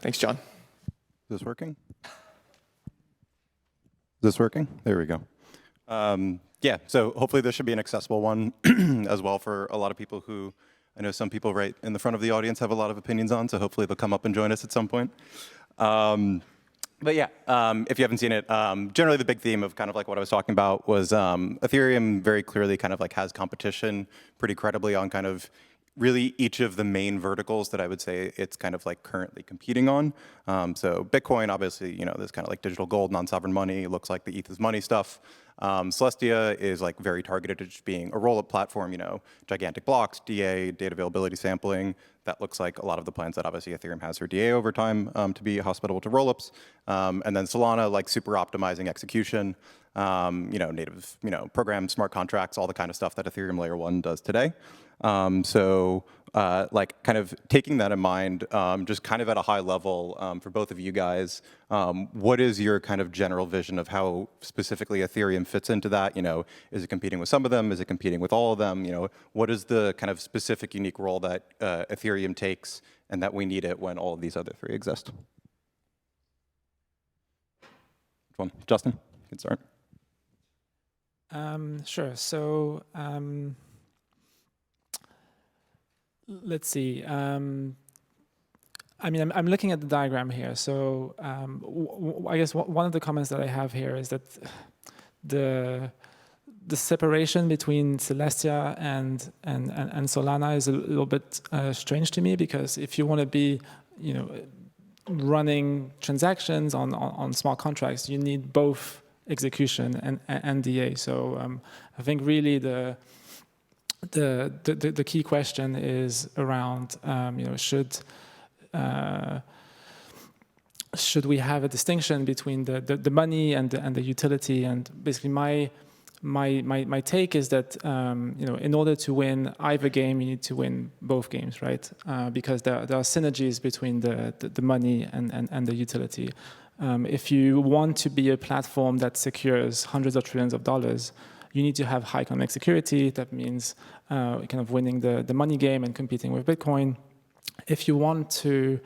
Thanks, John. Is this working? Is this working? There we go. Yeah, so hopefully this should be an accessible one as well for a lot of people who, I know some people right in the front of the audience have a lot of opinions on, so hopefully they'll come up and join us at some point. But yeah, if you haven't seen it, generally the big theme of kind of like what I was talking about was Ethereum very clearly kind of like has competition pretty credibly on kind of really each of the main verticals that I would say it's kind of like currently competing on. So Bitcoin, obviously, you know, there's kind of like digital gold, non-sovereign money, looks like the ETH is money stuff. Celestia is like very targeted at just being a roll-up platform, you know, gigantic blocks, DA, data availability sampling. That looks like a lot of the plans that obviously Ethereum has for DA over time to be hospitable to rollups. And then Solana, like super optimizing execution, you know, native, you know, program, smart contracts, all the kind of stuff that Ethereum Layer 1 does today. Like kind of taking that in mind, just kind of at a high level for both of you guys, what is your kind of general vision of how specifically Ethereum fits into that? You know, is it competing with some of them? Is it competing with all of them? You know, what is the kind of specific unique role that Ethereum takes and that we need it when all of these other three exist? Which one? Justin, you can start. Sure. So let's see. I mean, I'm looking at the diagram here. So I guess one of the comments that I have here is that the separation between Celestia and Solana is a little bit strange to me, because if you want to be, you know, running transactions on smart contracts, you need both execution and DA. So I think really the key question is around, you know, should we have a distinction between the money and the utility? And basically my take is that, you know, in order to win either game, you need to win both games, right? Because there are synergies between the money and the utility. If you want to be a platform that secures hundreds of trillions of dollars, you need to have high economic security. That means kind of winning the money game and competing with Bitcoin. If you want to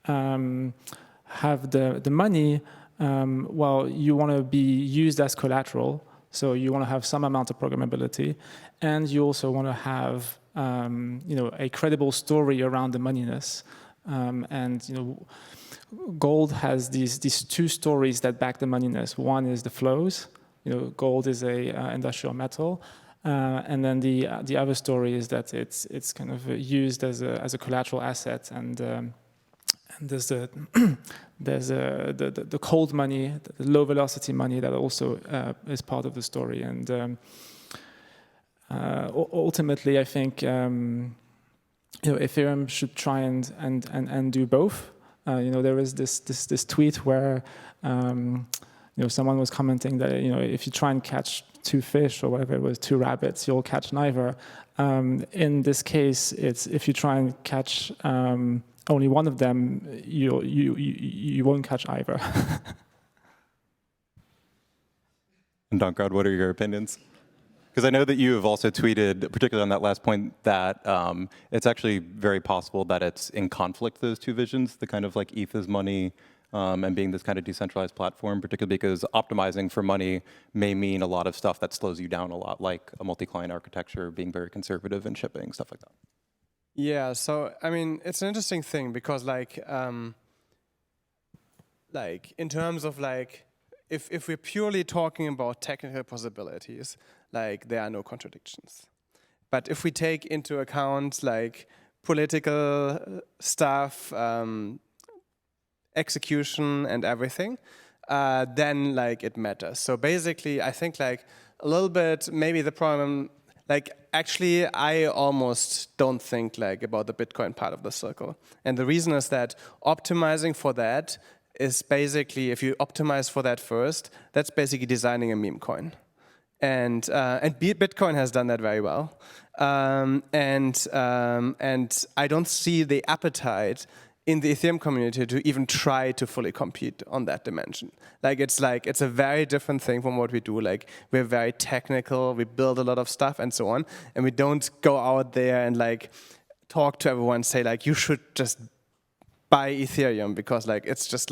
have the money, well, you want to be used as collateral. So you want to have some amount of programmability, and you also want to have you know, a credible story around the moneyness. And you know, gold has these two stories that back the moneyness. One is the flows. You know, gold is a industrial metal, and then the other story is that it's kind of used as a collateral asset, and there's the the cold money, the low velocity money that also is part of the story. And ultimately, I think you know, Ethereum should try and do both. You know, there is this tweet where you know, someone was commenting that, you know, if you try and catch two fish or whatever it was, two rabbits, you'll catch neither. In this case, it's if you try and catch only one of them, you won't catch either. And Dankrad, what are your opinions? Because I know that you have also tweeted, particularly on that last point, that it's actually very possible that it's in conflict, those two visions, the kind of like ETH is money and being this kind of decentralized platform, particularly because optimizing for money may mean a lot of stuff that slows you down a lot, like a multi-client architecture, being very conservative in shipping, stuff like that. Yeah, so I mean, it's an interesting thing because like in terms of like, if we're purely talking about technical possibilities, like there are no contradictions. But if we take into account like political stuff, execution and everything, then like it matters. So basically, I think like a little bit, maybe the problem, like actually I almost don't think like about the Bitcoin part of the circle. And the reason is that optimizing for that is basically, if you optimize for that first, that's basically designing a meme coin. And Bitcoin has done that very well. And I don't see the appetite in the Ethereum community to even try to fully compete on that dimension. Like it's a very different thing from what we do. Like we're very technical, we build a lot of stuff and so on, and we don't go out there and like talk to everyone and say like, you should just buy Ethereum because like it's just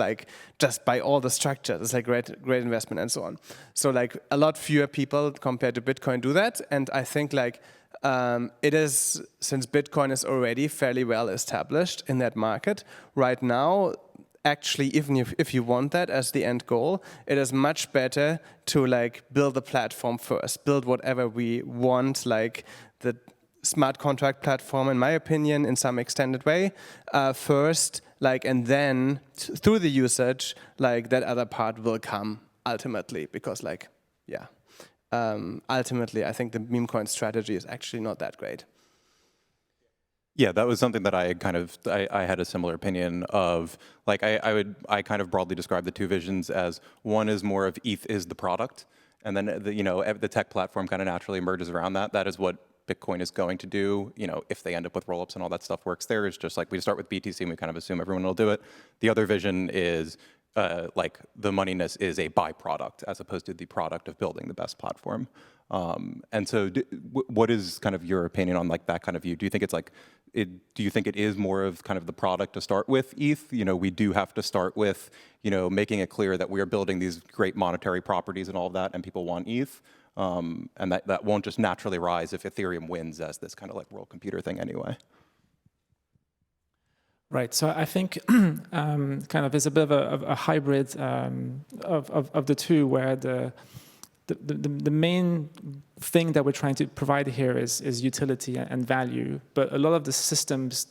by all the structure, it's like great investment and so on. So like a lot fewer people compared to Bitcoin do that, and I think like it is, since Bitcoin is already fairly well established in that market right now. Actually, even if you want that as the end goal, it is much better to like build the platform first, build whatever we want, like the smart contract platform, in my opinion, in some extended way, first, like, and then through the usage, like that other part will come ultimately, because like, yeah, ultimately, I think the meme coin strategy is actually not that great. Yeah, that was something that I had a similar opinion of. Like, I kind of broadly describe the two visions as, one is more of ETH is the product, and then the tech platform kind of naturally emerges around that. That is what Bitcoin is going to do. If they end up with rollups and all that stuff works there, it's just like we start with BTC and we kind of assume everyone will do it. The other vision is like the moneyness is a byproduct as opposed to the product of building the best platform. And so what is kind of your opinion on like that kind of view? Do you think it's like, do you think it is more of kind of the product to start with ETH? We do have to start with, making it clear that we are building these great monetary properties and all of that, and people want ETH. And that won't just naturally rise if Ethereum wins as this kind of like world computer thing anyway. Right. So I think kind of there's a bit of a hybrid of the two, where the main thing that we're trying to provide here is utility and value. But a lot of the systems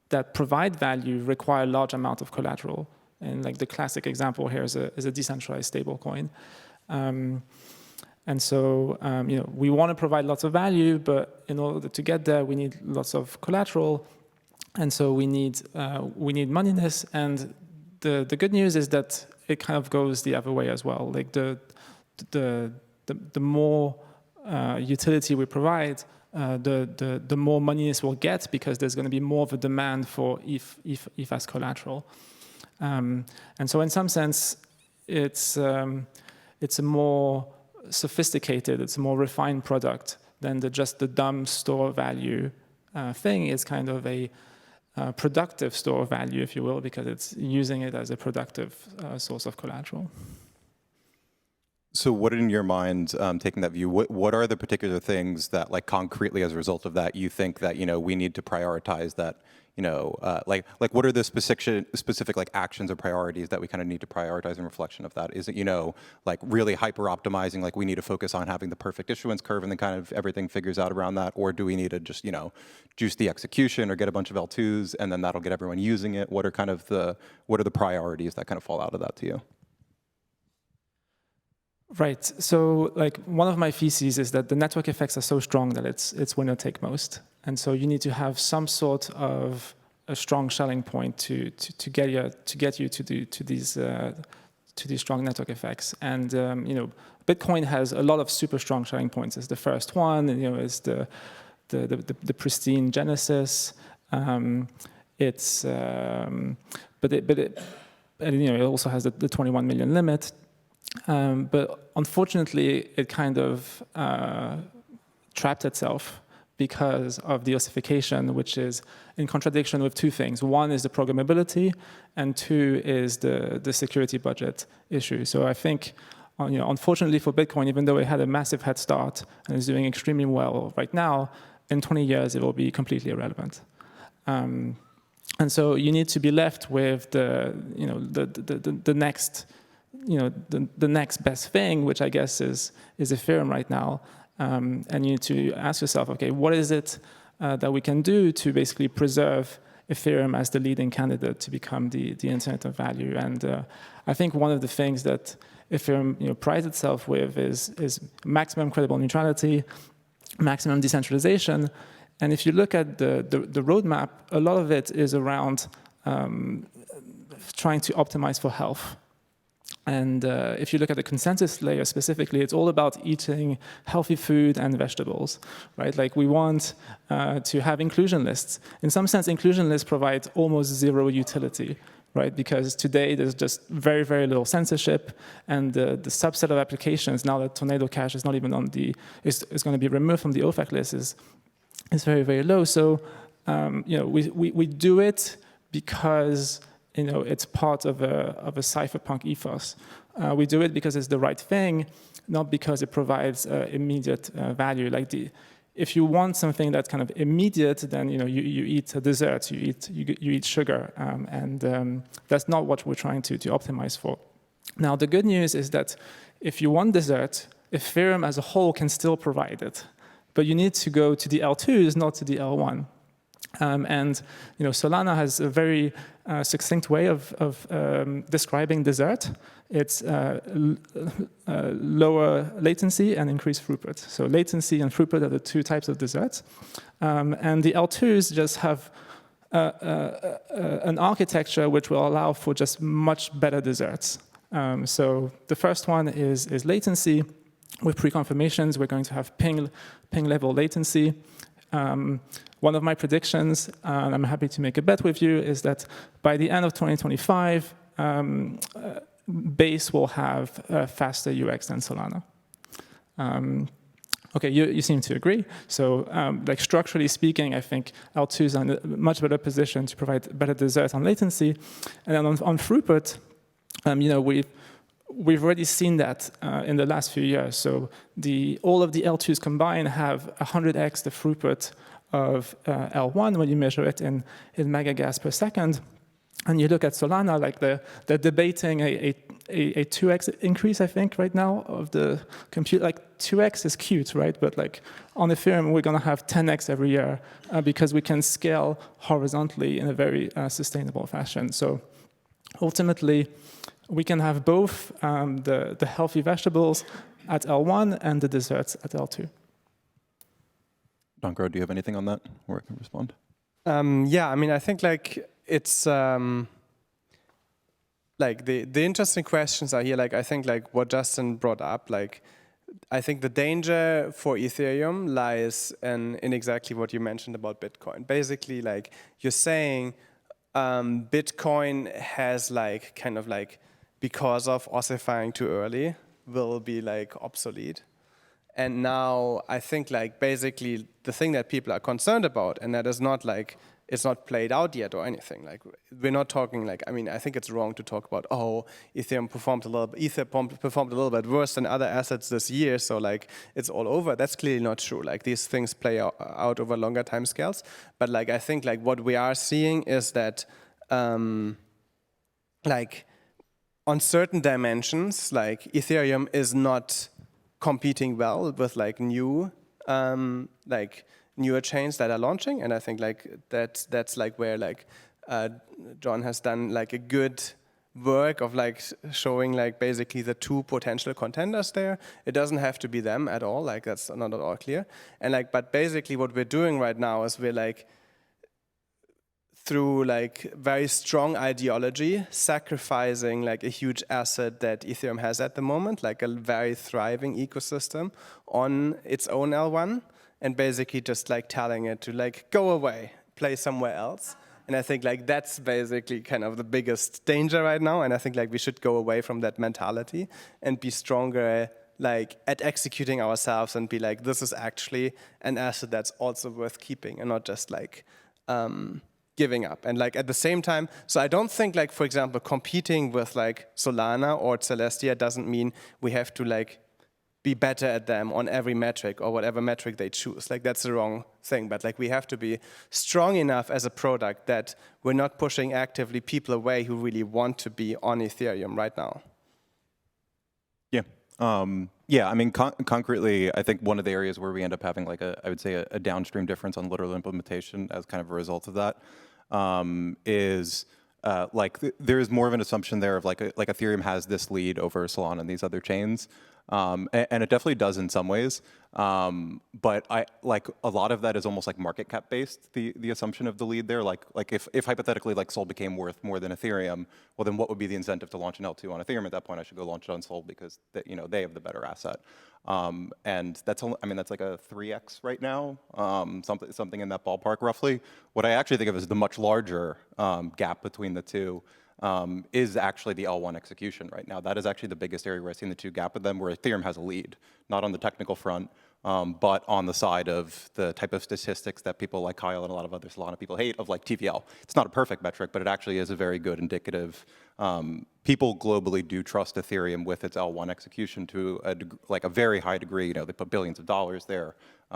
that provide value require a large amount of collateral. And like the classic example here is a decentralized stablecoin. And so we want to provide lots of value, but in order to get there, we need lots of collateral. And so we need moneyness, and the good news is that it kind of goes the other way as well. Like the more utility we provide, the more moneyness we'll get, because there's going to be more of a demand for ETH as collateral. And so in some sense, it's a more sophisticated, it's a more refined product than just the dumb store value thing. It's kind of a productive store of value, if you will, because it's using it as a productive source of collateral. So what in your mind, taking that view, what are the particular things that, like, concretely as a result of that, you think that, we need to prioritize that, like what are the specific like actions or priorities that we kind of need to prioritize in reflection of that? Is it, like really hyper optimizing, like we need to focus on having the perfect issuance curve and then kind of everything figures out around that? Or do we need to just, juice the execution or get a bunch of L2s and then that'll get everyone using it? What are the priorities that kind of fall out of that to you? Right. So like one of my theses is that the network effects are so strong that it's winner take most. And so you need to have some sort of a strong selling point to get you to these strong network effects. And Bitcoin has a lot of super strong selling points. It's the first one, is the pristine genesis. It also has the 21 million limit. But unfortunately, it kind of trapped itself because of the ossification, which is in contradiction with two things. One is the programmability, and two is the security budget issue. So I think, unfortunately for Bitcoin, even though it had a massive head start and is doing extremely well right now, in 20 years it will be completely irrelevant. And so you need to be left with the next. The next best thing, which I guess is Ethereum right now, and you need to ask yourself, okay, what is it that we can do to basically preserve Ethereum as the leading candidate to become the internet of value? And I think one of the things that Ethereum prides itself with is maximum credible neutrality, maximum decentralization. And if you look at the roadmap, a lot of it is around trying to optimize for health. And if you look at the consensus layer specifically, it's all about eating healthy food and vegetables, right? Like we want to have inclusion lists. In some sense, inclusion lists provide almost zero utility, right? Because today there's just very, very little censorship, and the subset of applications, now that Tornado Cash is not even on is going to be removed from the OFAC list, is very, very low. So we do it because it's part of a cypherpunk ethos. We do it because it's the right thing, not because it provides immediate value. Like if you want something that's kind of immediate, then you eat a dessert, you eat sugar, and that's not what we're trying to optimize for. Now the good news is that if you want dessert, Ethereum as a whole can still provide it, but you need to go to the L2s, not to the L1. And Solana has a very succinct way of describing dessert. It's lower latency and increased throughput. So latency and throughput are the two types of desserts. And the L2s just have an architecture which will allow for just much better desserts. So the first one is latency. With pre-confirmations, we're going to have ping level latency. One of my predictions, and I'm happy to make a bet with you, is that by the end of 2025, Base will have a faster UX than Solana. Okay, you seem to agree. So, like structurally speaking, I think L2s are in a much better position to provide better dessert on latency. And then on throughput, we've already seen that in the last few years. So all of the L2s combined have 100x the throughput of L1 when you measure it in megagas per second. And you look at Solana, like they're debating a 2x increase, I think, right now of the compute. Like 2x is cute, right? But like on Ethereum, we're going to have 10x every year because we can scale horizontally in a very sustainable fashion. So ultimately, we can have both the healthy vegetables at L1 and the desserts at L2. Dankro, do you have anything on that where I can respond? Yeah, I mean, I think like it's like the interesting questions are here. Like I think like what Justin brought up, like I think the danger for Ethereum lies in exactly what you mentioned about Bitcoin. Basically, like you're saying Bitcoin has like kind of like, because of ossifying too early, will be like obsolete. And now I think like basically the thing that people are concerned about, and that is not like, it's not played out yet or anything. Like we're not talking like, I mean, I think it's wrong to talk about, oh, Ether performed a little bit worse than other assets this year, so like it's all over. That's clearly not true. Like these things play out over longer timescales. But like I think like what we are seeing is that like on certain dimensions, like Ethereum is not competing well with like newer chains that are launching, and I think like that's like where like John has done like a good work of like showing like basically the two potential contenders there. It doesn't have to be them at all, like that's not at all clear. And like, but basically what we're doing right now is we're like through like very strong ideology, sacrificing like a huge asset that Ethereum has at the moment, like a very thriving ecosystem on its own L1, and basically just like telling it to like go away, play somewhere else. And I think like that's basically kind of the biggest danger right now. And I think like we should go away from that mentality and be stronger like at executing ourselves and be like, this is actually an asset that's also worth keeping and not just like giving up. And like at the same time, so I don't think like, for example, competing with like Solana or Celestia doesn't mean we have to like be better at them on every metric or whatever metric they choose. Like that's the wrong thing. But like we have to be strong enough as a product that we're not pushing actively people away who really want to be on Ethereum right now. Yeah. Yeah, I mean, concretely, I think one of the areas where we end up having like I would say a downstream difference on literal implementation as kind of a result of that is like there is more of an assumption there of like Ethereum has this lead over Solana and these other chains. And it definitely does in some ways, but I like a lot of that is almost like market cap based. The assumption of the lead there, like if hypothetically like Sol became worth more than Ethereum, well then what would be the incentive to launch an L2 on Ethereum at that point? I should go launch it on Sol because they have the better asset, and that's only, I mean that's like a 3x right now, something in that ballpark roughly. What I actually think of as the much larger gap between the two. Is actually the L1 execution right now. That is actually the biggest area where I've seen the two gap of them, where Ethereum has a lead, not on the technical front, but on the side of the type of statistics that people like Kyle and a lot of other Solana people hate, of like TVL. It's not a perfect metric, but it actually is a very good indicative. People globally do trust Ethereum with its L1 execution to a very high degree. You know, they put billions of dollars there.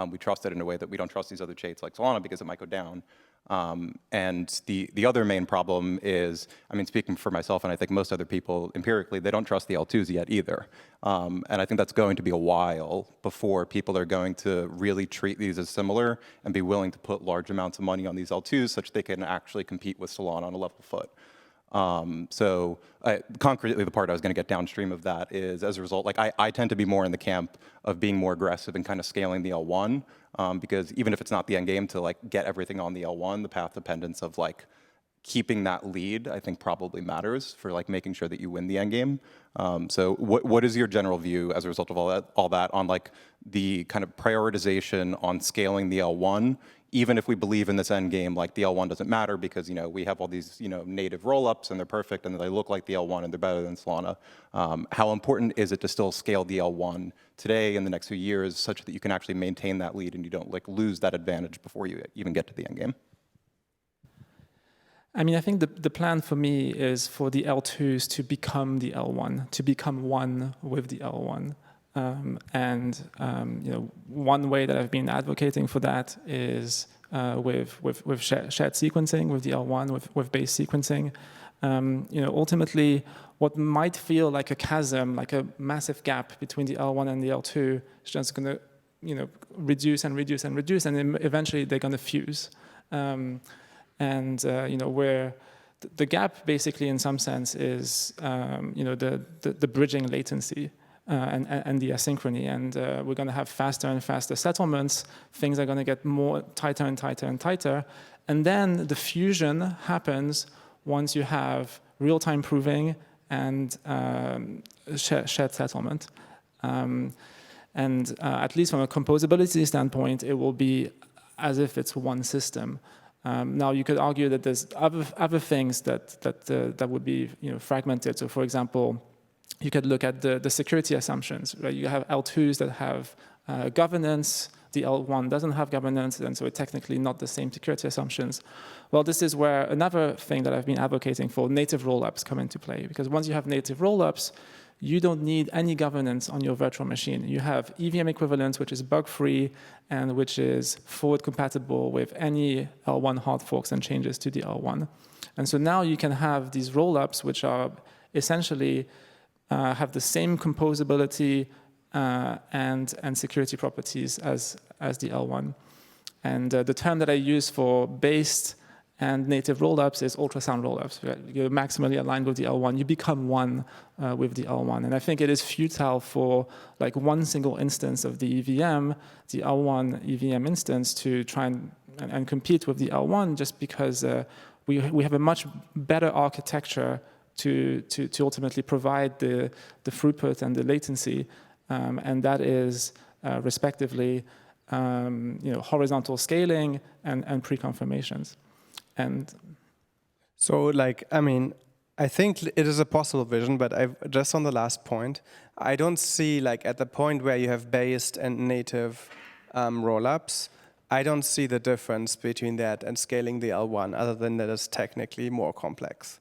We trust it in a way that we don't trust these other chains like Solana because it might go down. And the other main problem is, I mean, speaking for myself and I think most other people empirically, they don't trust the L2s yet either. And I think that's going to be a while before people are going to really treat these as similar and be willing to put large amounts of money on these L2s such they can actually compete with Solana on a level foot. So concretely, the part I was going to get downstream of that is, as a result, like I tend to be more in the camp of being more aggressive and kind of scaling the L1, because even if it's not the end game to like get everything on the L1, the path dependence of like keeping that lead, I think probably matters for like making sure that you win the end game. So what is your general view as a result of all that on like the kind of prioritization on scaling the L1? Even if we believe in this end game, like the L1 doesn't matter because, you know, we have all these, you know, native rollups and they're perfect and they look like the L1 and they're better than Solana. How important is it to still scale the L1 today in the next few years such that you can actually maintain that lead and you don't like lose that advantage before you even get to the end game? I mean, I think the plan for me is for the L2s to become the L1, to become one with the L1. You know, one way that I've been advocating for that is with shared sequencing, with the L1, with base sequencing. You know, ultimately, what might feel like a chasm, like a massive gap between the L1 and the L2, is just going to, you know, reduce and reduce and reduce, and then eventually they're going to fuse. You know, where the gap basically, in some sense, is you know, the bridging latency. And the asynchrony, and we're going to have faster and faster settlements. Things are going to get more tighter and tighter and tighter, and then the fusion happens once you have real-time proving and shared settlement. At least from a composability standpoint, it will be as if it's one system. Now you could argue that there's other things that would be, you know, fragmented. So, for example, you could look at the security assumptions, right? You have L2s that have governance, the L1 doesn't have governance, and so it's technically not the same security assumptions. Well, this is where another thing that I've been advocating for, native rollups, come into play. Because once you have native rollups, you don't need any governance on your virtual machine. You have EVM equivalence, which is bug-free and which is forward compatible with any L1 hard forks and changes to the L1. And so now you can have these rollups, which are essentially have the same composability and security properties as the L1. And the term that I use for based and native rollups is ultrasound rollups. Right? You're maximally aligned with the L1. You become one with the L1. And I think it is futile for like one single instance of the EVM, the L1 EVM instance, to try and compete with the L1 just because we have a much better architecture to ultimately provide the throughput and the latency, and that is respectively you know, horizontal scaling and pre-confirmations. And so, like, I mean, I think it is a possible vision, but just on the last point, I don't see, like, at the point where you have based and native rollups, I don't see the difference between that and scaling the L1, other than that it's technically more complex.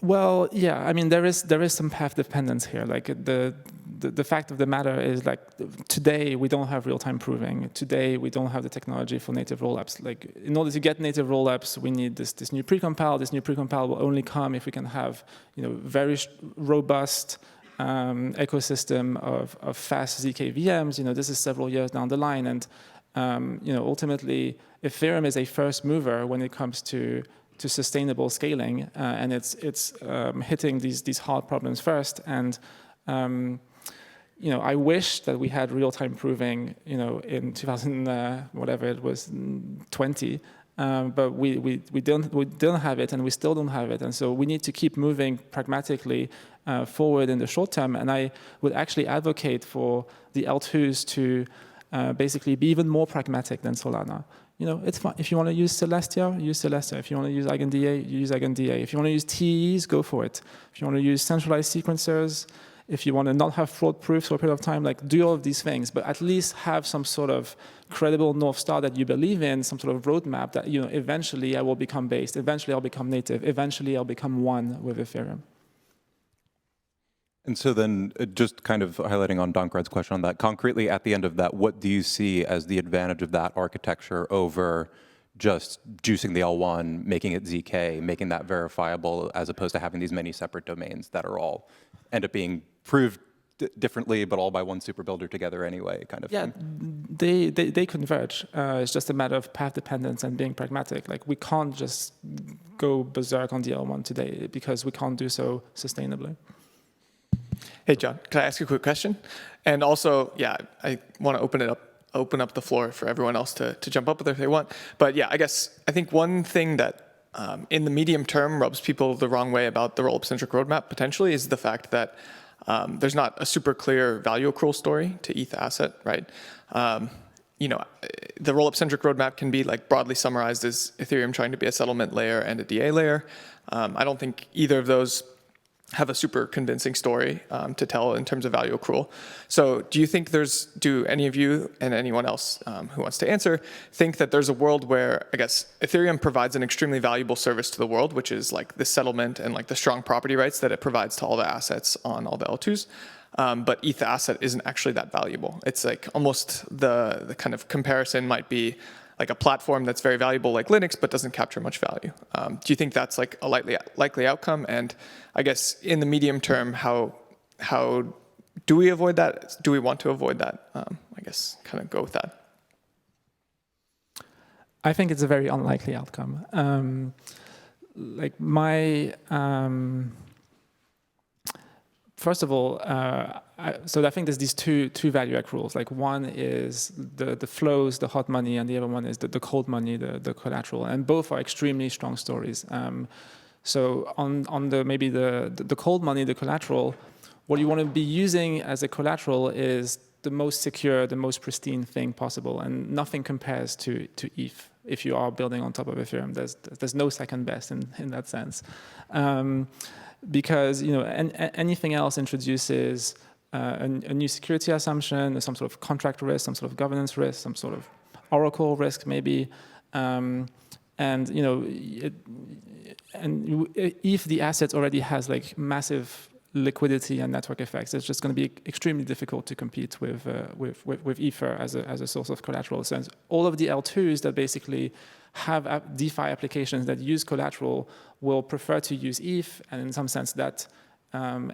Well, yeah, I mean, there is some path dependence here. Like the fact of the matter is, like, today we don't have real-time proving. Today we don't have the technology for native rollups. Like, in order to get native rollups, we need this new precompile. This new precompile will only come if we can have, you know, very robust ecosystem of fast ZK VMs. You know, this is several years down the line, and you know, ultimately, Ethereum is a first mover when it comes to sustainable scaling, and it's hitting these hard problems first. And you know, I wish that we had real-time proving, you know, in 2000 whatever it was, 20, but we don't have it, and we still don't have it. And so we need to keep moving pragmatically forward in the short term. And I would actually advocate for the L2s to basically be even more pragmatic than Solana. You know, it's fine. If you want to use Celestia, use Celestia. If you want to use EigenDA, use EigenDA. If you want to use TEs, go for it. If you want to use centralized sequencers, if you want to not have fraud proofs for a period of time, like do all of these things, but at least have some sort of credible North Star that you believe in, some sort of roadmap that, you know, eventually I will become based, eventually I'll become native, eventually I'll become one with Ethereum. And so then just kind of highlighting on Donkrad's question on that, concretely at the end of that, what do you see as the advantage of that architecture over just juicing the L1, making it ZK, making that verifiable, as opposed to having these many separate domains that are all end up being proved differently, but all by one super builder together anyway, kind of thing? They converge. It's just a matter of path dependence and being pragmatic. Like we can't just go berserk on the L1 today because we can't do so sustainably. Hey, John, can I ask you a quick question? And also, yeah, I want to open up the floor for everyone else to jump up with if they want. But yeah, I think one thing that in the medium term rubs people the wrong way about the rollup-centric roadmap potentially is the fact that there's not a super clear value accrual story to ETH asset, right? You know, the rollup-centric roadmap can be like broadly summarized as Ethereum trying to be a settlement layer and a DA layer. I don't think either of those have a super convincing story to tell in terms of value accrual. So do you think do any of you and anyone else who wants to answer think that there's a world where, I guess, Ethereum provides an extremely valuable service to the world, which is like the settlement and like the strong property rights that it provides to all the assets on all the L2s, but ETH asset isn't actually that valuable. It's like almost the kind of comparison might be like a platform that's very valuable like Linux, but doesn't capture much value. Do you think that's like a likely outcome? And I guess in the medium term, how do we avoid that? Do we want to avoid that? I guess kind of go with that. I think it's a very unlikely outcome. Like my, first of all, so I think there's these two value accruals. Like one is the flows, the hot money, and the other one is the cold money, the collateral, and both are extremely strong stories. So on maybe the cold money, the collateral, what you want to be using as a collateral is the most secure, the most pristine thing possible, and nothing compares to ETH. If you are building on top of Ethereum, there's no second best in that sense. Because you know anything else introduces a new security assumption, some sort of contract risk, some sort of governance risk, some sort of oracle risk maybe, and you know, if the asset already has like massive liquidity and network effects, it's just going to be extremely difficult to compete with Ether as a source of collateral. So all of the L2s that basically have DeFi applications that use collateral will prefer to use ETH, and in some sense that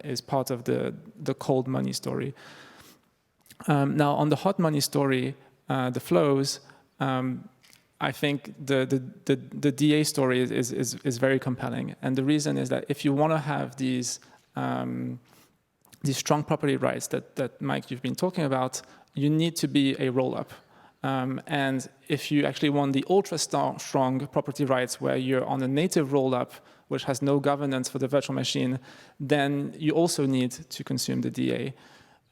is part of the cold money story. Now on the hot money story, the flows, I think the DA story is very compelling, and the reason is that if you want to have these strong property rights that Mike you've been talking about, you need to be a roll-up. And if you actually want the ultra strong property rights where you're on a native roll-up, which has no governance for the virtual machine, then you also need to consume the DA.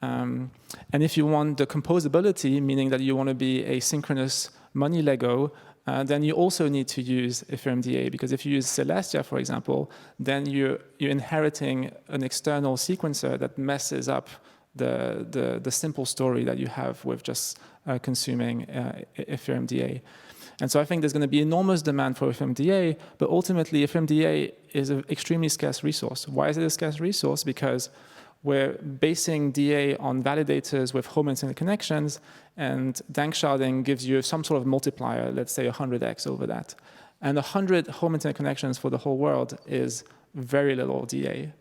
And if you want the composability, meaning that you want to be a synchronous money Lego, then you also need to use Ethereum DA, because if you use Celestia, for example, then you're inheriting an external sequencer that messes up the simple story that you have with just consuming Ethereum DA. And so I think there's going to be enormous demand for Ethereum DA, but ultimately Ethereum DA is an extremely scarce resource. Why is it a scarce resource? Because we're basing DA on validators with home internet connections, and Danksharding gives you some sort of multiplier, let's say 100x over that. And 100 home internet connections for the whole world is very little DA.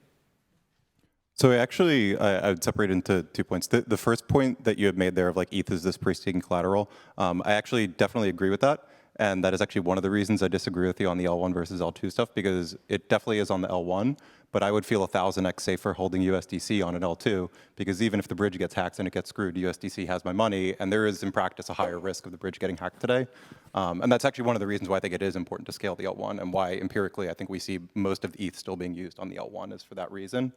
So I would separate into 2 points. The first point that you had made there of like ETH is this pristine collateral, I actually definitely agree with that. And that is actually one of the reasons I disagree with you on the L1 versus L2 stuff, because it definitely is on the L1, but I would feel 1,000x safer holding USDC on an L2, because even if the bridge gets hacked and it gets screwed, USDC has my money, and there is in practice a higher risk of the bridge getting hacked today. And that's actually one of the reasons why I think it is important to scale the L1, and why empirically I think we see most of the ETH still being used on the L1 is for that reason.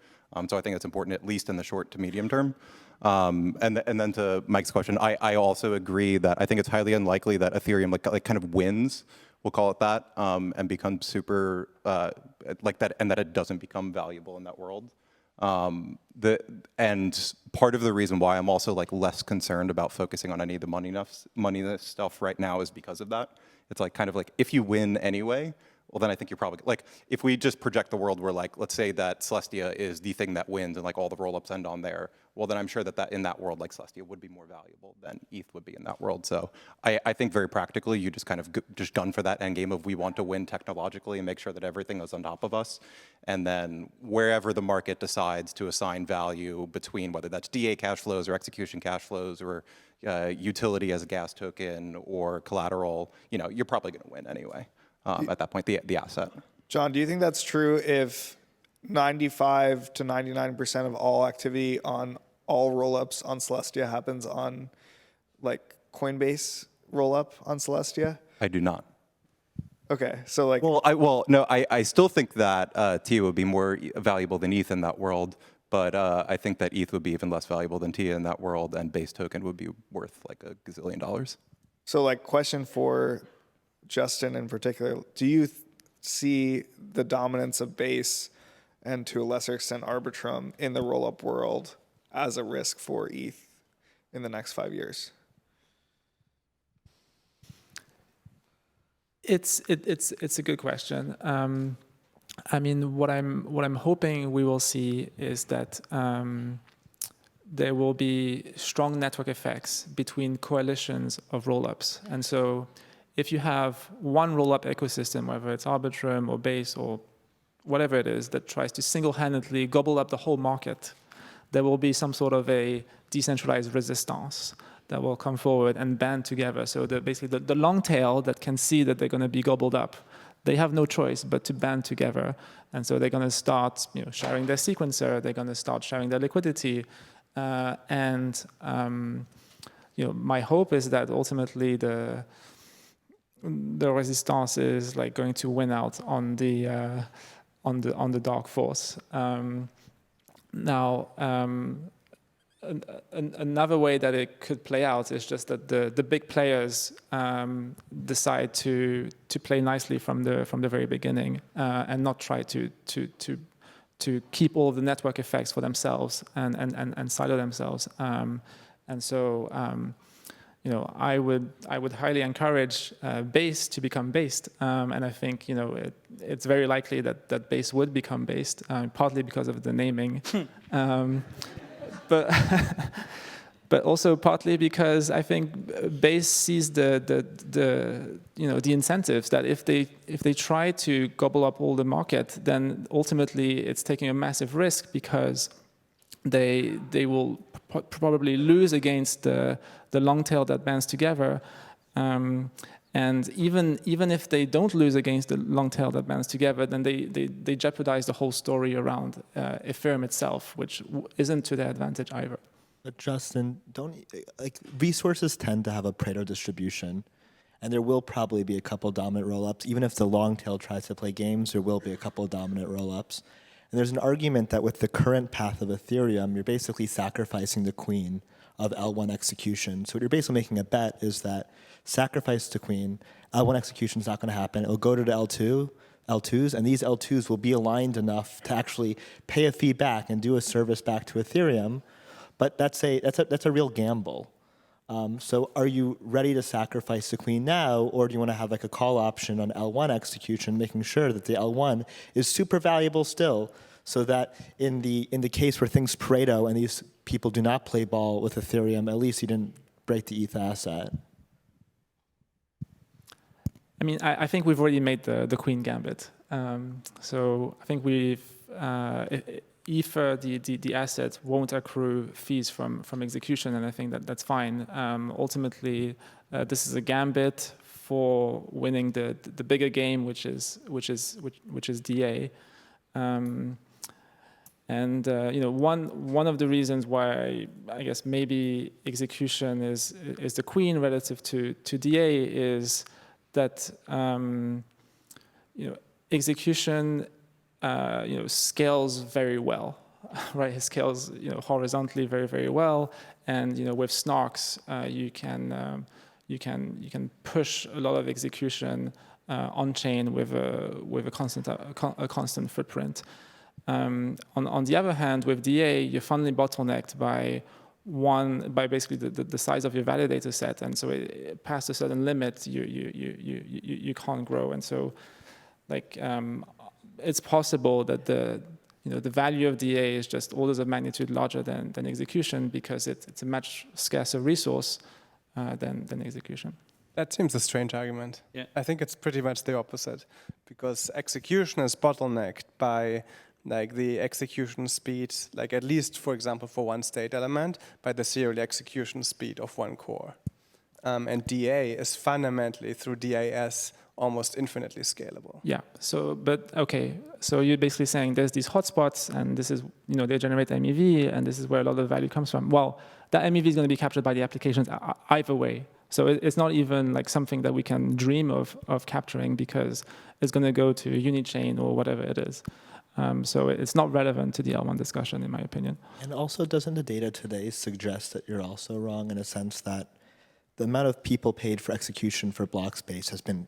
So I think it's important at least in the short to medium term. And then to Mike's question, I also agree that I think it's highly unlikely that Ethereum like kind of wins, we'll call it that, and becomes super like that, and that it doesn't become valuable in that world. And part of the reason why I'm also like less concerned about focusing on any of the money stuff right now is because of that. It's like kind of like if you win anyway, well then I think you're probably like if we just project the world where like let's say that Celestia is the thing that wins and like all the roll-ups end on there, well then I'm sure that in that world like Celestia would be more valuable than ETH would be in that world. So I think very practically you just kind of just gun for that end game of we want to win technologically and make sure that everything is on top of us, and then wherever the market decides to assign value between whether that's DA cash flows or execution cash flows or utility as a gas token or collateral, you know, you're probably going to win anyway. At that point, the asset. John, do you think that's true if 95 to 99% of all activity on all rollups on Celestia happens on like Coinbase rollup on Celestia? I do not. Okay, so like, I still think that TIA would be more valuable than ETH in that world, but I think that ETH would be even less valuable than TIA in that world, and base token would be worth like $1 gazillion. so like question for Justin in particular, do you see the dominance of base and to a lesser extent Arbitrum in the rollup world as a risk for ETH in the next 5 years? It's a good question. I mean, what I'm hoping we will see is that there will be strong network effects between coalitions of rollups, and so if you have one rollup ecosystem, whether it's Arbitrum or Base or whatever it is, that tries to single-handedly gobble up the whole market, there will be some sort of a decentralized resistance that will come forward and band together. So that basically the long tail that can see that they're going to be gobbled up, they have no choice but to band together. And so they're going to start sharing their sequencer, they're going to start sharing their liquidity. My hope is that ultimately the resistance is like going to win out on the dark force. Another way that it could play out is just that the big players decide to play nicely from the very beginning and not try to keep all of the network effects for themselves and silo themselves. I would highly encourage Base to become based, and I think it's very likely that Base would become based, partly because of the naming, but also partly because I think Base sees the incentives that if they try to gobble up all the market, then ultimately it's taking a massive risk because they will probably lose against the long tail that bands together, and even if they don't lose against the long tail that bands together, then they jeopardize the whole story around Ethereum itself, which isn't to their advantage either. But Justin, resources tend to have a Pareto distribution, and there will probably be a couple dominant rollups. Even if the long tail tries to play games, there will be a couple dominant rollups. And there's an argument that with the current path of Ethereum, you're basically sacrificing the queen of L1 execution. So what you're basically making a bet is that sacrifice to queen, L1 execution is not going to happen. It'll go to the L2s, and these L2s will be aligned enough to actually pay a fee back and do a service back to Ethereum. But that's a real gamble. So are you ready to sacrifice the queen now, or do you want to have like a call option on L1 execution, making sure that the L1 is super valuable still, so that in the case where things Pareto and these people do not play ball with Ethereum, at least you didn't break the ETH asset? I mean, I think we've already made the queen gambit. So I think we've Ether, the asset won't accrue fees from execution, and I think that's fine. Ultimately, this is a gambit for winning the bigger game, which is DA. One of the reasons why I guess maybe execution is the queen relative to DA is that execution scales very well, right? It scales horizontally very, very well, and with Snarks you can push a lot of execution on chain with a constant footprint. On the other hand, with DA, you're finally bottlenecked by basically the size of your validator set, and so past a certain limit, you can't grow, and so it's possible that the value of DA is just orders of magnitude larger than execution because it's a much scarcer resource than execution. That seems a strange argument. Yeah. I think it's pretty much the opposite, because execution is bottlenecked by the execution speed, at least, for example, for one state element, by the serial execution speed of one core. And DA is fundamentally, through DAS, almost infinitely scalable. Yeah. So you're basically saying there's these hotspots, and this is, they generate MEV, and this is where a lot of the value comes from. Well, that MEV is going to be captured by the applications either way. So it's not even something that we can dream of capturing, because it's going to go to Unichain or whatever it is. So it's not relevant to the L1 discussion, in my opinion. And also, doesn't the data today suggest that you're also wrong in a sense that the amount of people paid for execution for block space has been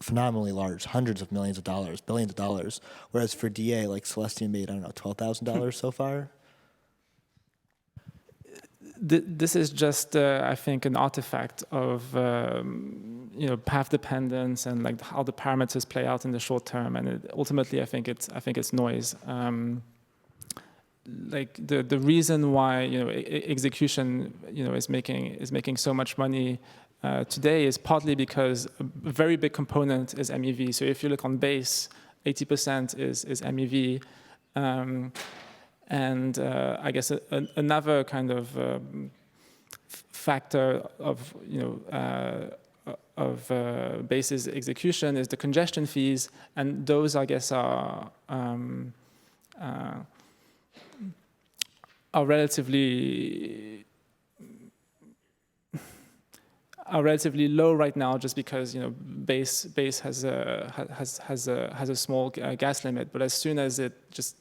phenomenally large, hundreds of millions of dollars, billions of dollars, whereas for DA, Celestia made, $12,000 so far? This is just, I think, an artifact of path dependence and how the parameters play out in the short term, and ultimately, I think it's noise. The reason why execution is making so much money today is partly because a very big component is MEV. So if you look on base, 80% is MEV. And I guess another kind of factor of base's execution is the congestion fees, and those, I guess, are relatively low right now, just because base has a small gas limit. But as soon as it just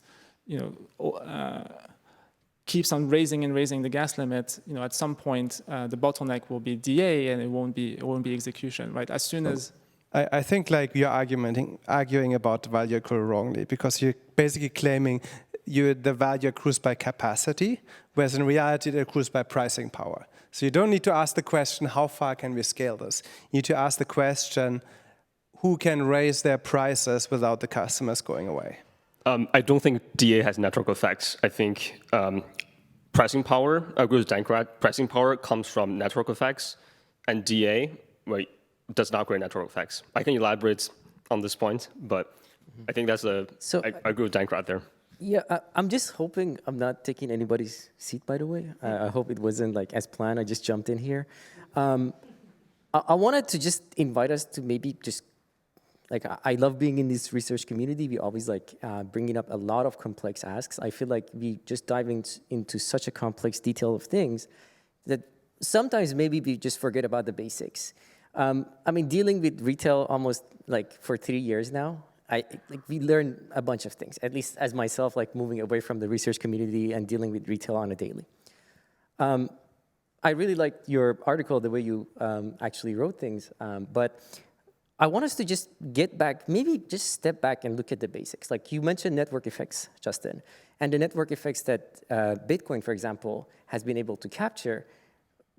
keeps on raising the gas limit, at some point the bottleneck will be DA, and it won't be execution, right? As soon as I think you're arguing about the value accrual wrongly, because you're basically claiming the value accrues by capacity, whereas in reality it accrues by pricing power. So you don't need to ask the question, how far can we scale this? You need to ask the question, who can raise their prices without the customers going away? I don't think DA has network effects. I think pricing power, I agree with Dankrat, pricing power comes from network effects, and DA does not create network effects. I can elaborate on this point, but I think I agree with Dankrat there. Yeah, I'm just hoping I'm not taking anybody's seat, by the way. I hope it wasn't as planned. I just jumped in here. I wanted to just invite us to maybe just, I love being in this research community. We always bringing up a lot of complex asks. I feel like we just dive into such a complex detail of things that sometimes maybe we just forget about the basics. Dealing with retail almost for 3 years now, we learn a bunch of things, at least as myself, moving away from the research community and dealing with retail on a daily. I really liked your article, the way you actually wrote things, but I want us to just get back, maybe just step back and look at the basics. You mentioned network effects, Justin, and the network effects that Bitcoin, for example, has been able to capture.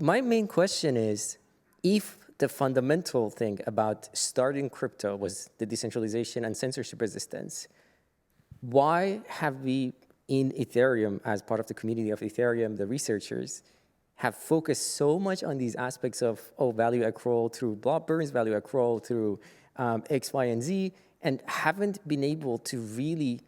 My main question is, if the fundamental thing about starting crypto was the decentralization and censorship resistance, why have we in Ethereum, as part of the community of Ethereum, the researchers, have focused so much on these aspects of, value accrual through block burns, value accrual through X, Y, and Z, and haven't been able to really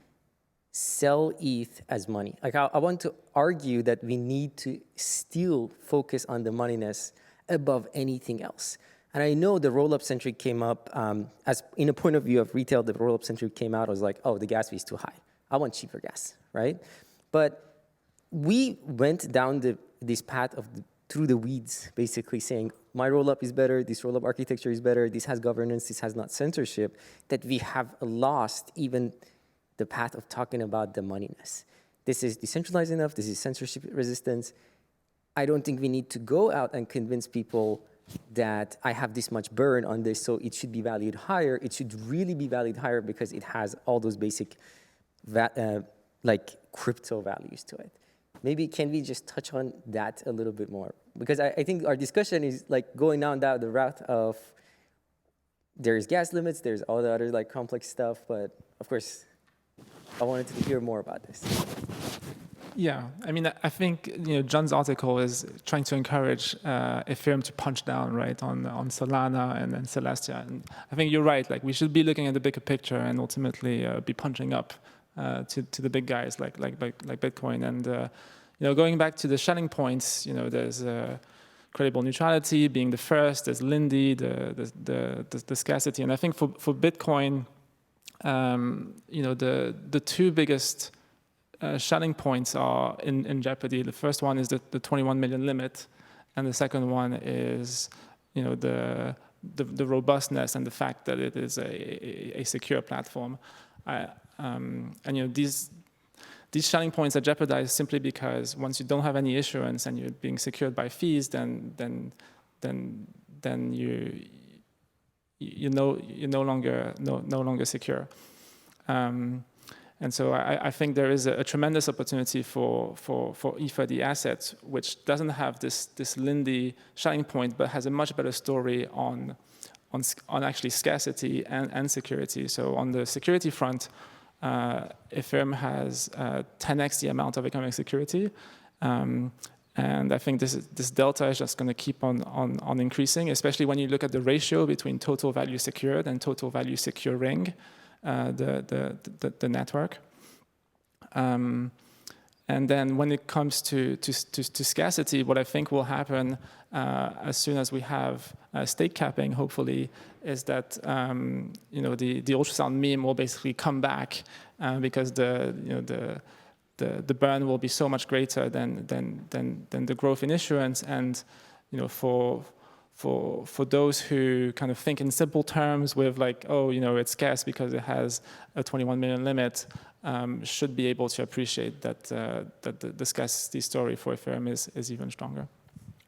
sell ETH as money? I want to argue that we need to still focus on the moneyness above anything else. And I know the roll-up centric came up, as in a point of view of retail, the roll-up centric came out, I was like, the gas fee is too high. I want cheaper gas, right? But we went down this path through the weeds, basically saying, my roll-up is better, this roll-up architecture is better, this has governance, this has not censorship, that we have lost even the path of talking about the moneyness. This is decentralized enough, this is censorship resistance. I don't think we need to go out and convince people that I have this much burn on this, so it should be valued higher. It should really be valued higher because it has all those basic like crypto values to it. Maybe can we just touch on that a little bit more? Because I think our discussion is like going down the route of there's gas limits, there's all the other like complex stuff, but of course, I wanted to hear more about this. Yeah, I mean, I think John's article is trying to encourage Ethereum to punch down, right, on Solana and then Celestia. And I think you're right. Like, we should be looking at the bigger picture and ultimately be punching up to the big guys like Bitcoin. And going back to the Schelling points, there's credible neutrality being the first. There's Lindy, the scarcity, and I think for Bitcoin, the two biggest Schelling points are in jeopardy. The first one is the 21 million limit, and the second one is the robustness and the fact that it is a secure platform. These Schelling points are jeopardized simply because once you don't have any issuance and you're being secured by fees, then you're no longer secure. And so I think there is a tremendous opportunity for Ether, the asset, which doesn't have this Lindy Schelling point, but has a much better story on actually scarcity and security. So on the security front, Ethereum has 10x the amount of economic security. And I think this delta is just going to keep on increasing, especially when you look at the ratio between total value secured and total value securing the network. And then when it comes to scarcity, what I think will happen as soon as we have stake capping, hopefully, is that the ultrasound meme will basically come back because the burn will be so much greater than the growth in issuance. And for those who kind of think in simple terms with like, it's scarce because it has a 21 million limit, should be able to appreciate that the scarcity story for Ethereum is even stronger.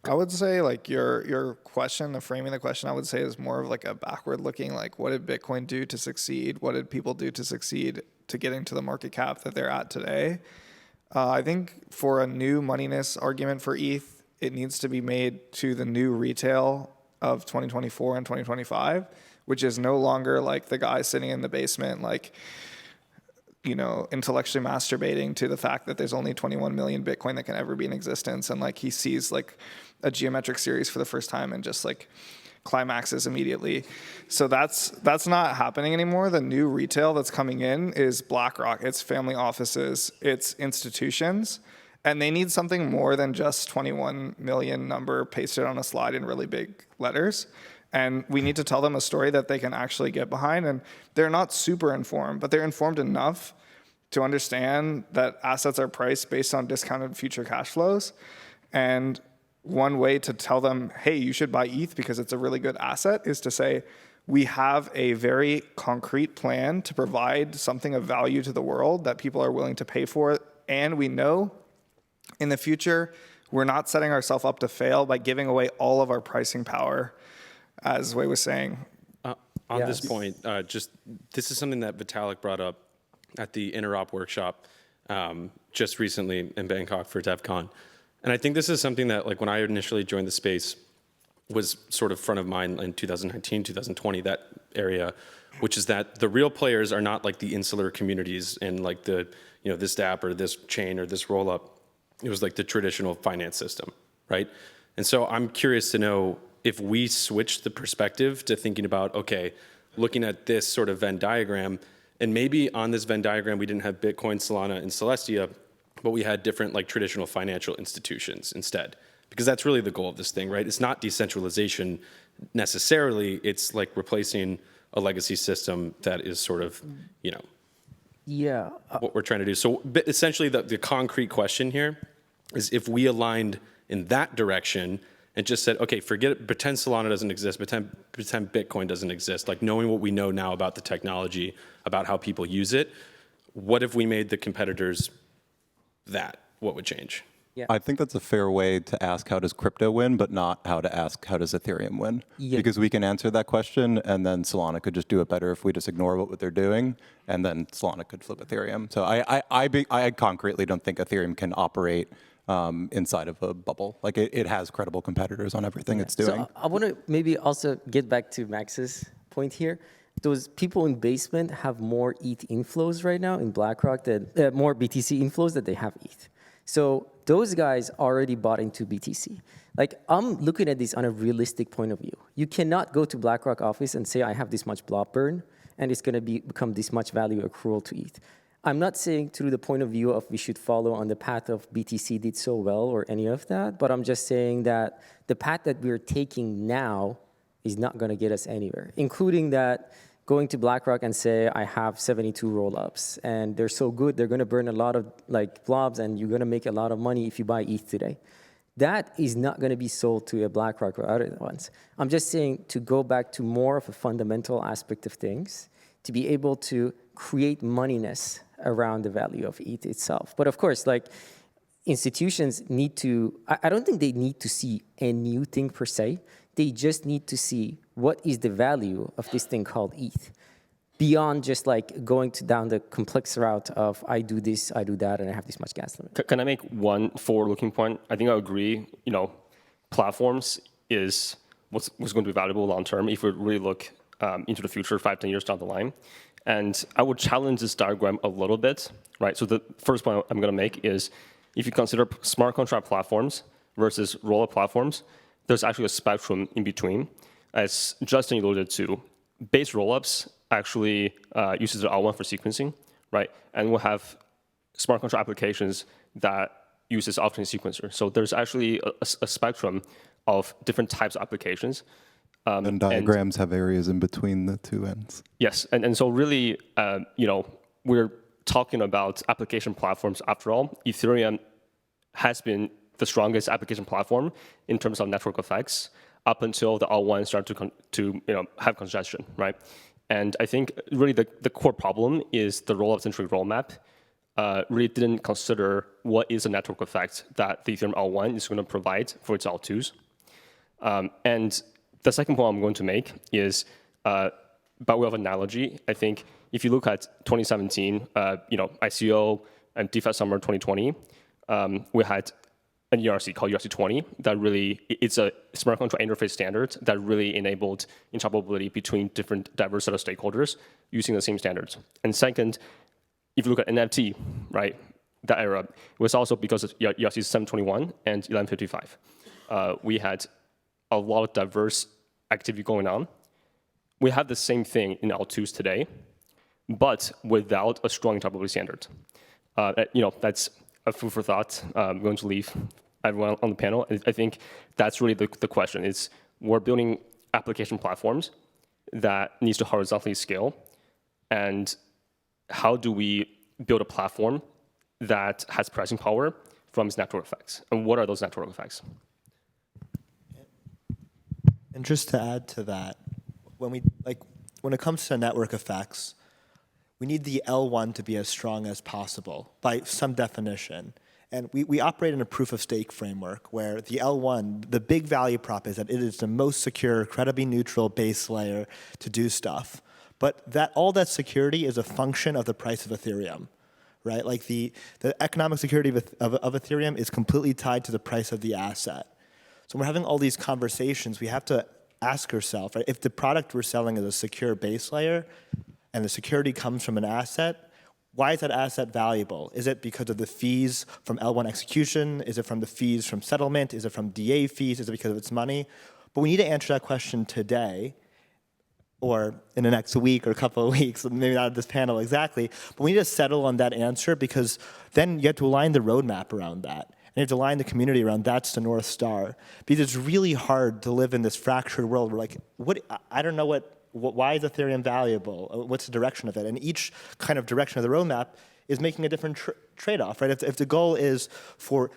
I would say like your question, the framing of the question, I would say is more of like a backward looking, like what did Bitcoin do to succeed? What did people do to succeed to getting to the market cap that they're at today? I think for a new moneyness argument for ETH, it needs to be made to the new retail of 2024 and 2025, which is no longer like the guy sitting in the basement, like, intellectually masturbating to the fact that there's only 21 million Bitcoin that can ever be in existence. And like he sees like a geometric series for the first time and just like climaxes immediately. So that's not happening anymore. The new retail that's coming in is BlackRock, it's family offices, it's institutions. And they need something more than just 21 million number pasted on a slide in really big letters. And we need to tell them a story that they can actually get behind. And they're not super informed, but they're informed enough to understand that assets are priced based on discounted future cash flows. And one way to tell them, hey, you should buy ETH because it's a really good asset, is to say, we have a very concrete plan to provide something of value to the world that people are willing to pay for. And we know in the future, we're not setting ourselves up to fail by giving away all of our pricing power, as Wei was saying. On this point, this is something that Vitalik brought up at the Interop workshop just recently in Bangkok for DevCon. And I think this is something that, like, when I initially joined the space, was sort of front of mind in 2019, 2020, that area, which is that the real players are not like the insular communities in like the, this dApp or this chain or this rollup. It was like the traditional finance system, right? And so I'm curious to know if we switch the perspective to thinking about, okay, looking at this sort of Venn diagram, and maybe on this Venn diagram, we didn't have Bitcoin, Solana, and Celestia, but we had different like traditional financial institutions instead. Because that's really the goal of this thing, right? It's not decentralization necessarily, it's like replacing a legacy system that is sort of, what we're trying to do. So essentially the concrete question here is if we aligned in that direction and just said, okay, forget it, pretend Solana doesn't exist, pretend Bitcoin doesn't exist, like knowing what we know now about the technology, about how people use it, what if we made the competitors that? What would change? Yeah. I think that's a fair way to ask how does crypto win, but not how to ask how does Ethereum win. Yeah. Because we can answer that question, and then Solana could just do it better if we just ignore what they're doing, and then Solana could flip Ethereum. So I concretely don't think Ethereum can operate inside of a bubble. Like it has credible competitors on everything it's doing. So I want to maybe also get back to Max's point here. Those people in basement have more ETH inflows right now in BlackRock, that more BTC inflows than they have ETH. So those guys already bought into BTC. Like, I'm looking at this on a realistic point of view. You cannot go to BlackRock office and say, I have this much blob burn, and it's going to become this much value accrual to ETH. I'm not saying through the point of view of we should follow on the path of BTC did so well or any of that, but I'm just saying that the path that we're taking now is not going to get us anywhere, including that going to BlackRock and say, I have 72 rollups, and they're so good, they're going to burn a lot of like blobs, and you're going to make a lot of money if you buy ETH today. That is not going to be sold to a BlackRock or other ones. I'm just saying to go back to more of a fundamental aspect of things, to be able to create moneyness around the value of ETH itself. But of course, like, institutions need to, I don't think they need to see a new thing per se. They just need to see what is the value of this thing called ETH, beyond just like going down the complex route of I do this, I do that, and I have this much gas limit. Can I make one forward-looking point? I think I agree. You know, platforms is what's going to be valuable long-term if we really look into the future, 5-10 years down the line. And I would challenge this diagram a little bit, right? So the first point I'm going to make is if you consider smart contract platforms versus rollup platforms, there's actually a spectrum in between. As Justin alluded to, base rollups actually uses the L1 for sequencing, right? And we'll have smart contract applications that uses Optimus sequencer. So there's actually a spectrum of different types of applications. And diagrams have areas in between the two ends. Yes, and so really, you know, we're talking about application platforms after all. Ethereum has been the strongest application platform in terms of network effects up until the L1 started to have congestion, right? And I think really the core problem is the rollup-centric roadmap really didn't consider what is a network effect that the Ethereum L1 is going to provide for its L2s. And the second point I'm going to make is, by way of analogy, I think if you look at 2017, ICO and DeFi Summer 2020, we had an ERC called ERC20 that really, it's a smart contract interface standard that really enabled interoperability between different diverse set of stakeholders using the same standards. And second, if you look at NFT, right, that era, it was also because of ERC 721 and 1155. We had a lot of diverse activity going on. We have the same thing in L2s today, but without a strong interoperability standard. That's a food for thought. I'm going to leave everyone on the panel. I think that's really the question. Is we're building application platforms that needs to horizontally scale, and how do we build a platform that has pricing power from its network effects? And what are those network effects? And just to add to that, when it comes to network effects, we need the L1 to be as strong as possible by some definition. And we operate in a proof of stake framework where the L1, the big value prop is that it is the most secure, credibly neutral base layer to do stuff. But all that security is a function of the price of Ethereum, right? Like the economic security of Ethereum is completely tied to the price of the asset. So when we're having all these conversations, we have to ask ourselves, right, if the product we're selling is a secure base layer and the security comes from an asset, why is that asset valuable? Is it because of the fees from L1 execution? Is it from the fees from settlement? Is it from DA fees? Is it because of its money? But we need to answer that question today or in the next week or a couple of weeks, maybe not at this panel exactly, but we need to settle on that answer because then you have to align the roadmap around that. And you have to align the community around that's the North Star. Because it's really hard to live in this fractured world where I don't know why is Ethereum valuable? What's the direction of it? And each kind of direction of the roadmap is making a different trade-off, right? If the goal is for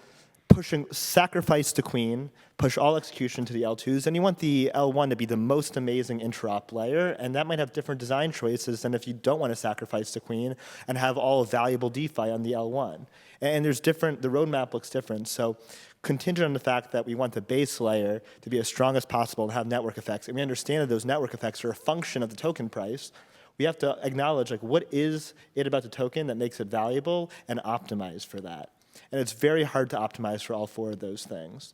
pushing sacrifice to queen, push all execution to the L2s, and you want the L1 to be the most amazing interop layer, and that might have different design choices than if you don't want to sacrifice to queen and have all valuable DeFi on the L1. And there's different, the roadmap looks different, so contingent on the fact that we want the base layer to be as strong as possible and have network effects, and we understand that those network effects are a function of the token price, we have to acknowledge like what is it about the token that makes it valuable and optimize for that. And it's very hard to optimize for all four of those things.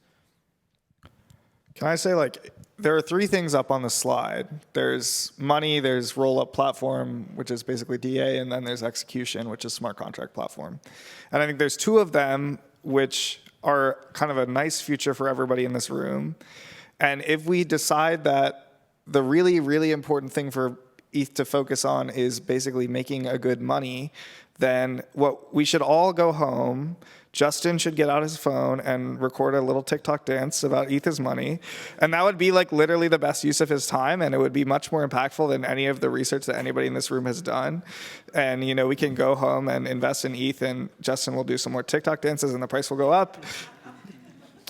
Can I say, like, there are three things up on the slide. There's money, there's roll-up platform, which is basically DA, and then there's execution, which is smart contract platform. And I think there's two of them which are kind of a nice future for everybody in this room. And if we decide that the really, really important thing for ETH to focus on is basically making a good money, then what we should all go home. Justin should get out his phone and record a little TikTok dance about ETH is money. And that would be like literally the best use of his time. And it would be much more impactful than any of the research that anybody in this room has done. And, you know, we can go home and invest in ETH, and Justin will do some more TikTok dances and the price will go up.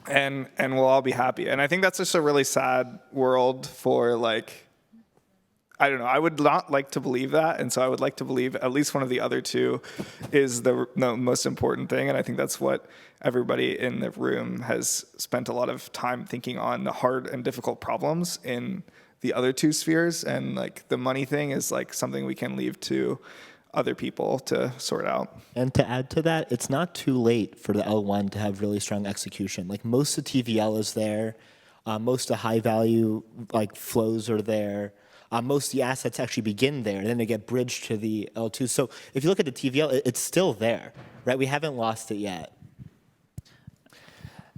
And we'll all be happy. And I think that's just a really sad world for, like, I don't know. I would not like to believe that, and so I would like to believe at least one of the other two is the most important thing, and I think that's what everybody in the room has spent a lot of time thinking on, the hard and difficult problems in the other two spheres, and like the money thing is like something we can leave to other people to sort out. And to add to that, it's not too late for the L1 to have really strong execution. Like most of TVL is there, most of high value like flows are there. Most of the assets actually begin there, and then they get bridged to the L2. So if you look at the TVL, it's still there, right? We haven't lost it yet.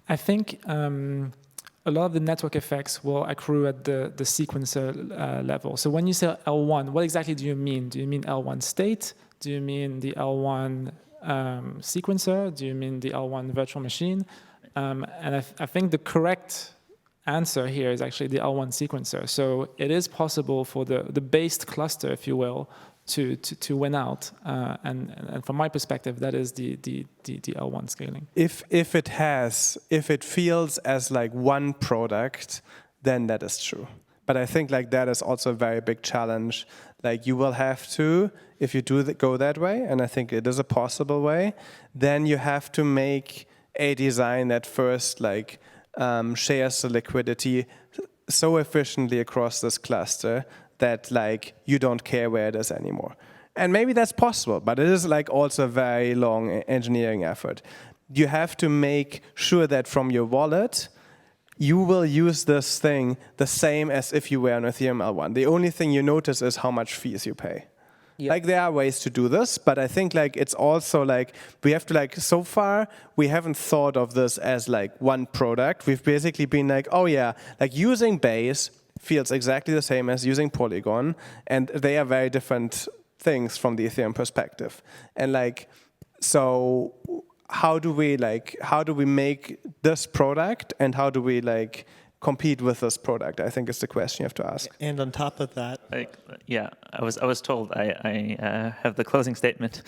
I think a lot of the network effects will accrue at the sequencer level. So when you say L1, what exactly do you mean? Do you mean L1 state? Do you mean the L1 sequencer? Do you mean the L1 virtual machine? And I think the correct answer here is actually the L1 sequencer. So it is possible for the based cluster, if you will, to win out. And from my perspective, that is the L1 scaling. If it feels as like one product, then that is true. But I think like that is also a very big challenge. Like you will have to, if you go that way, and I think it is a possible way, then you have to make a design that first like shares the liquidity so efficiently across this cluster that like you don't care where it is anymore. And maybe that's possible, but it is like also a very long engineering effort. You have to make sure that from your wallet, you will use this thing the same as if you were on Ethereum L1. The only thing you notice is how much fees you pay. Yep. Like there are ways to do this, but I think like it's also like we have to like, so far we haven't thought of this as like one product. We've basically been like, oh yeah, like using Base feels exactly the same as using Polygon, and they are very different things from the Ethereum perspective. And like, so how do we make this product, and how do we like compete with this product? I think is the question you have to ask. And on top of that, yeah, I was told I have the closing statement,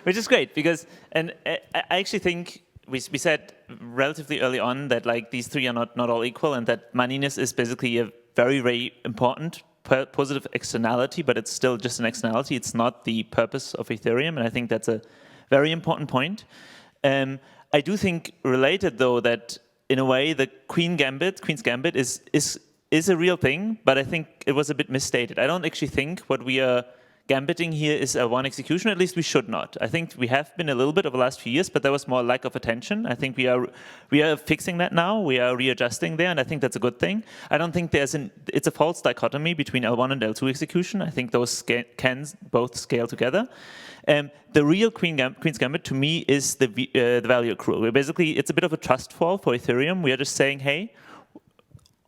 which is great because, and I actually think we said relatively early on that like these three are not all equal, and that moneyness is basically a very, very important positive externality, but it's still just an externality. It's not the purpose of Ethereum, and I think that's a very important point. I do think related though that in a way the Queen's Gambit is a real thing, but I think it was a bit misstated. I don't actually think what we are gambiting here is a one execution. At least we should not. I think we have been a little bit over the last few years, but there was more lack of attention. I think we are fixing that now. We are readjusting there, and I think that's a good thing. I don't think it's a false dichotomy between L1 and L2 execution. I think those can both scale together. The real Queen's Gambit to me is the value accrual. It's a bit of a trust fall for Ethereum. We are just saying, hey,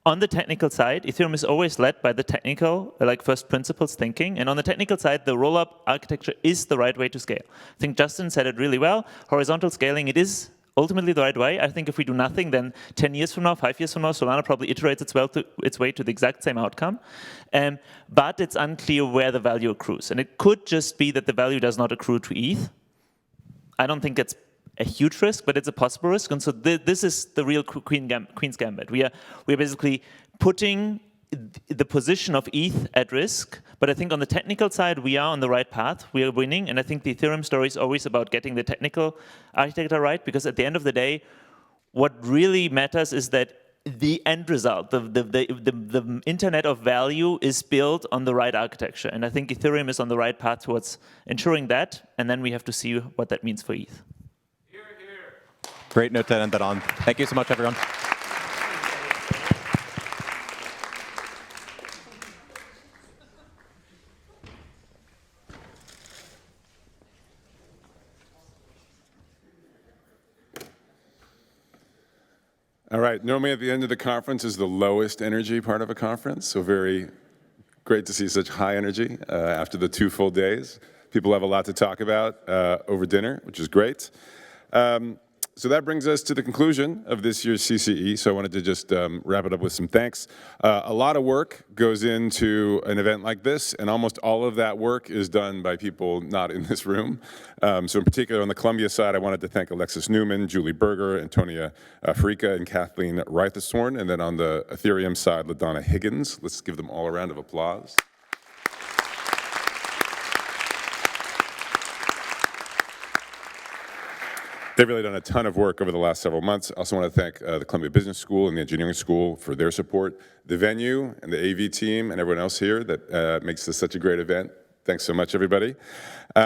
on the technical side, Ethereum is always led by the technical, like first principles thinking. And on the technical side, the rollup architecture is the right way to scale. I think Justin said it really well. Horizontal scaling, it is ultimately the right way. I think if we do nothing, then 10 years from now, 5 years from now, Solana probably iterates its way to the exact same outcome. But it's unclear where the value accrues. And it could just be that the value does not accrue to ETH. I don't think it's a huge risk, but it's a possible risk. And so this is the real Queen's Gambit. We are basically putting the position of ETH at risk, but I think on the technical side, we are on the right path. We are winning, and I think the Ethereum story is always about getting the technical architecture right, because at the end of the day, what really matters is that the end result, the internet of value is built on the right architecture. And I think Ethereum is on the right path towards ensuring that, and then we have to see what that means for ETH. Great note to end that on. Thank you so much, everyone. All right, normally at the end of the conference is the lowest energy part of a conference, so very great to see such high energy after the 2 full days. People have a lot to talk about over dinner, which is great. So that brings us to the conclusion of this year's CCE, so I wanted to just wrap it up with some thanks. A lot of work goes into an event like this, and almost all of that work is done by people not in this room. So in particular, on the Columbia side, I wanted to thank Alexis Newman, Julie Berger, Antonia Frica, and Kathleen Reitheshorn, and then on the Ethereum side, LaDonna Higgins. Let's give them all a round of applause. They've really done a ton of work over the last several months. I also want to thank the Columbia Business School and the Engineering School for their support, the venue and the AV team and everyone else here that makes this such a great event. Thanks so much, everybody. We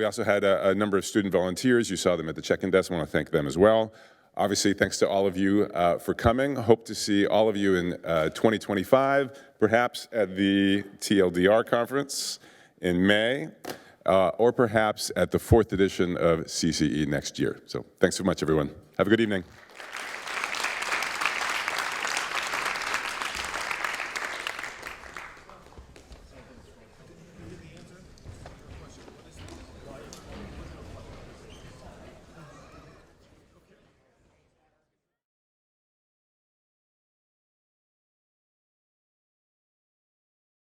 also had a number of student volunteers. You saw them at the check-in desk. I want to thank them as well. Obviously, thanks to all of you for coming. Hope to see all of you in 2025, perhaps at the TLDR conference in May. Or perhaps at the 4th edition of CCE next year. So thanks so much, everyone. Have a good evening.